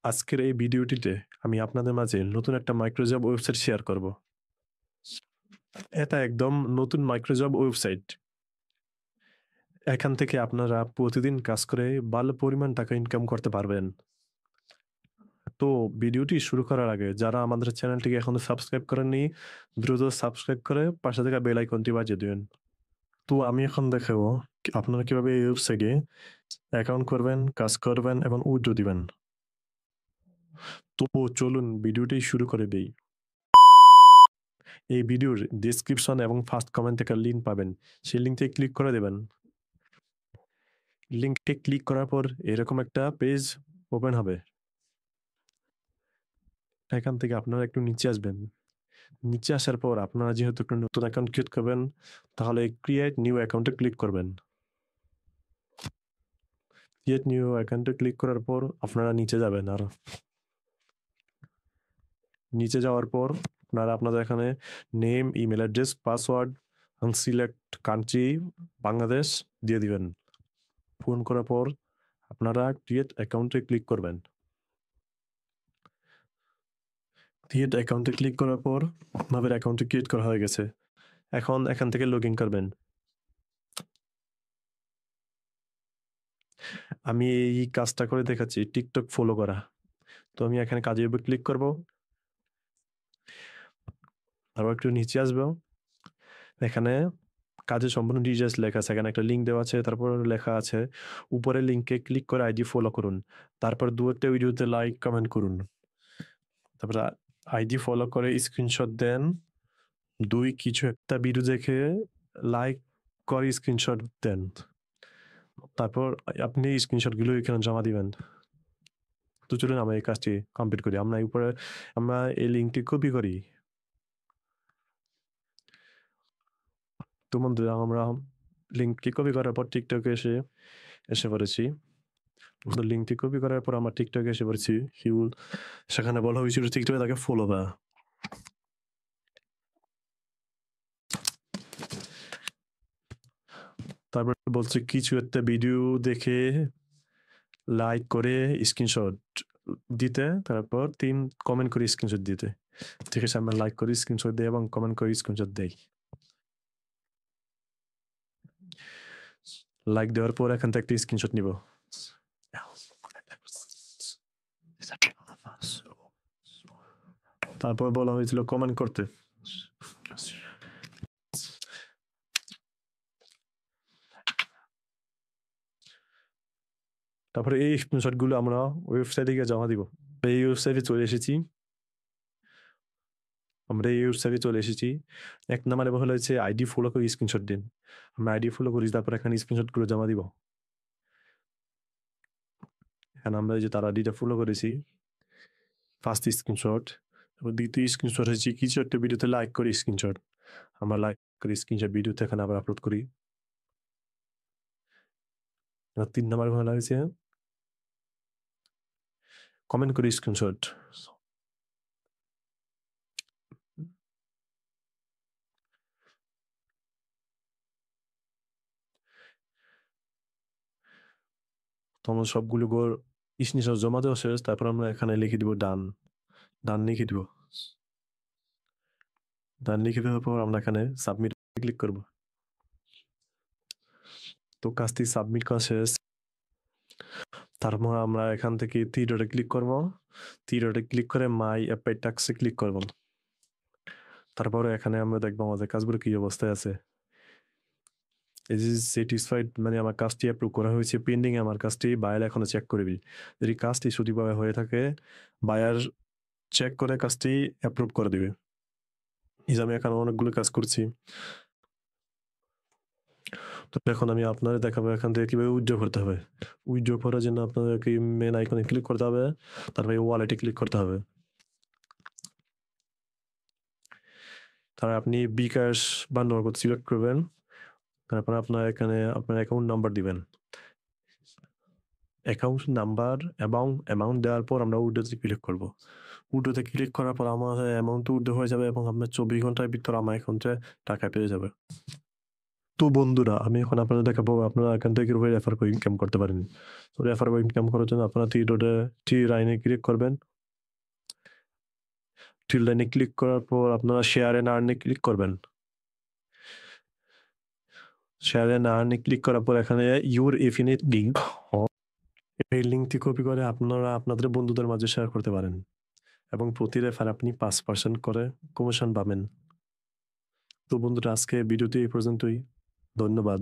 আজকের এই ভিডিওটিতে আমি আপনাদের মাঝে নতুন একটা মাইক্রোজব ওয়েবসাইট শেয়ার করব। এটা একদম নতুন মাইক্রোজব ওয়েবসাইট। এখান থেকে আপনারা প্রতিদিন কাজ করে ভালো পরিমাণ টাকা ইনকাম করতে পারবেন। তো ভিডিওটি শুরু করার আগে যারা আমাদের চ্যানেলটিকে এখনো সাবস্ক্রাইব করেননি, দ্রুত সাবস্ক্রাইব করে পাশে থাকা বেল আইকনটি বাজিয়ে দিবেন। তো আমি এখন দেখাবো আপনারা কিভাবে এই ওয়েবসাইটে অ্যাকাউন্ট করবেন, কাজ করবেন এবং উইথড্র দিবেন। তো চলুন ভিডিওটি শুরু করে দেই। এই ভিডিওর ডেসক্রিপশন এবং ফার্স্ট কমেন্ট থেকে লিঙ্ক পাবেন। সেই লিঙ্কে ক্লিক করে দেবেন। লিঙ্কে ক্লিক করার পর এরকম একটা পেজ ওপেন হবে। এখান থেকে আপনারা একটু নিচে আসবেন। নিচে আসার পর আপনারা যেহেতু একটা নতুন অ্যাকাউন্ট ক্রিয়েট করবেন, তাহলে ক্রিয়েট নিউ অ্যাকাউন্টে ক্লিক করবেন। ক্রিয়েট নিউ অ্যাকাউন্টে ক্লিক করার পর আপনারা নিচে যাবেন। আর নিচে যাওয়ার পর আপনারা আপনাদের এখানে নেম, ইমেল অ্যাড্রেস, পাসওয়ার্ড এবং সিলেক্ট কান্ট্রি বাংলাদেশ দিয়ে দিবেন। পূরণ করার পর আপনারা ক্রিয়েট অ্যাকাউন্টে ক্লিক করবেন। ক্রিয়েট অ্যাকাউন্টে ক্লিক করার পর আপনাদের অ্যাকাউন্টটি ক্রিয়েট করা হয়ে গেছে। এখন এখান থেকে লগ ইন করবেন। আমি এই কাজটা করে দেখাচ্ছি টিকটক ফলো করা। তো আমি এখানে কাজের উপর ক্লিক করব। আরও একটু নিচে আসবো। এখানে কাজের সম্পূর্ণ ডিটেলস লেখা আছে। এখানে একটা লিঙ্ক দেওয়া আছে, তারপর লেখা আছে উপরে লিঙ্কে ক্লিক করে আইডি ফলো করুন। তারপর দু একটা ভিডিওতে লাইক কমেন্ট করুন। তারপরে আইডি ফলো করে স্ক্রিনশট দেন। কিছু একটা ভিডিও দেখে লাইক করে স্ক্রিনশট দেন। তারপর আপনি স্ক্রিনশটগুলো এখানে জমা দিবেন। তো চলুন আমরা এই কাজটি কমপ্লিট করি। আমরা এই লিঙ্কটি কপি করি। তো বন্ধুরা, আমরা লিঙ্কটি কপি করার পর টিকটকে এসে পড়েছি। তো লিঙ্কটি কপি করার পর আমরা টিকটকে এসে পড়েছি। সেখানে বলা হয়েছিল টিকটকে তাকে ফলো বা। তারপর বলছে কিছু একটা ভিডিও দেখে লাইক করে স্ক্রিনশট দিতে, তারপর কমেন্ট করে স্ক্রিনশট দিতে। ঠিক আছে, আমরা লাইক করি, স্ক্রিনশট দিই এবং কমেন্ট করে স্ক্রিনশট দেই। লাইক দেওয়ার পর এখান থেকে একটা স্ক্রিনশট নিব। তারপর বলা হয়েছিল কমেন্ট করতে। তারপরে এই স্ক্রিনশটগুলো আমরা ওয়েবসাইটে গিয়ে জমা দিব। এই ওয়েবসাইটে চলে এসেছি। আমরা এই ওয়েবসাইটে চলে এসেছি। ১ নাম্বারে বলা হয়েছে আইডি ফলো করে স্ক্রিনশট দিন। আমরা আইডি ফলো করি, তারপর এখানে স্ক্রিনশটগুলো জমা দিব। এখানে আমরা এই যে তার আইডিটা ফলো করেছি, ফার্স্ট স্ক্রিনশট। তারপর দ্বিতীয় স্ক্রিনশট হচ্ছে কিছু একটা ভিডিওতে লাইক করি স্ক্রিনশট। আমরা লাইক করি স্ক্রিনশট ভিডিওতে এখানে আবার আপলোড করি। ৩ নাম্বার বলা হয়েছে কমেন্ট করি স্ক্রিনশট। তো আমরা সবগুলো স্ক্রিনশট জমা দেওয়া শেষ। তারপর আমরা এখানে লিখে দিব ডান। ডান লিখে দিব। ডান লিখে দেওয়ার পর আমরা এখানে সাবমিট ক্লিক করব। তো কাজটি সাবমিট করা শেষ। তারপর আমরা এখান থেকে থ্রি ডটে ক্লিক করব। থ্রি ডটে ক্লিক করে মাই অ্যাপের টাস্কে ক্লিক করব। তারপরে এখানে আমরা দেখবো আমাদের কাজগুলো কি অবস্থায় আছে। এই যে স্যাটিসফাইড মানে আমার কাজটি অ্যাপ্রুভ করা হয়েছে, পেন্ডিং আমার কাজটি বায়ার এখনো চেক করবি। যদি কাজটি সঠিকভাবে হয়ে থাকে, বায়ার চেক করে কাজটি অ্যাপ্রুভ করে দিবে। এই যে আমি এখানে অনেকগুলো কাজ করছি। তো এখন আমি আপনাদের দেখাবো এখান থেকে কিভাবে উইথড্র করতে হবে। উইথড্র করার জন্য আপনাদেরকে মেন আইকনে ক্লিক করতে হবে, তারপরে ওয়ালেটে ক্লিক করতে হবে। তারপর আপনি বিকাশ বা নগদ সিলেক্ট করবেন। তারপর আপনার এখানে আপনার অ্যাকাউন্ট নাম্বার দিবেন। অ্যাকাউন্ট নাম্বার এবং অ্যামাউন্ট দেওয়ার পর আমরা উইথড্রোতে ক্লিক করব। উইথড্রোতে ক্লিক করার পর আমার অ্যামাউন্ট উইথড্র হয়ে যাবে এবং আপনার 24 ঘন্টার ভিতর আমার অ্যাকাউন্টে টাকা পেয়ে যাবে। তো বন্ধুরা, আমি এখন আপনাদের দেখাবো আপনারা এখান থেকে কিভাবে রেফার করে ইনকাম করতে পারেন। তো রেফার করে ইনকাম করার জন্য আপনারা থ্রি লাইনে ক্লিক করবেন। থ্রি লাইনে ক্লিক করার পর আপনারা শেয়ার এন্ড আর্ন এ ক্লিক করবেন। শেয়ার এন্ড আর্ন এ ক্লিক করার পর এখানে ইউর এফিনিট লিঙ্ক, এই লিঙ্কটি কপি করে আপনারা আপনাদের বন্ধুদের মাঝে শেয়ার করতে পারেন এবং প্রতি রেফার আপনি 5% করে কমিশন পাবেন। তো বন্ধুরা, আজকে ভিডিওটি এই পর্যন্তই। ধন্যবাদ।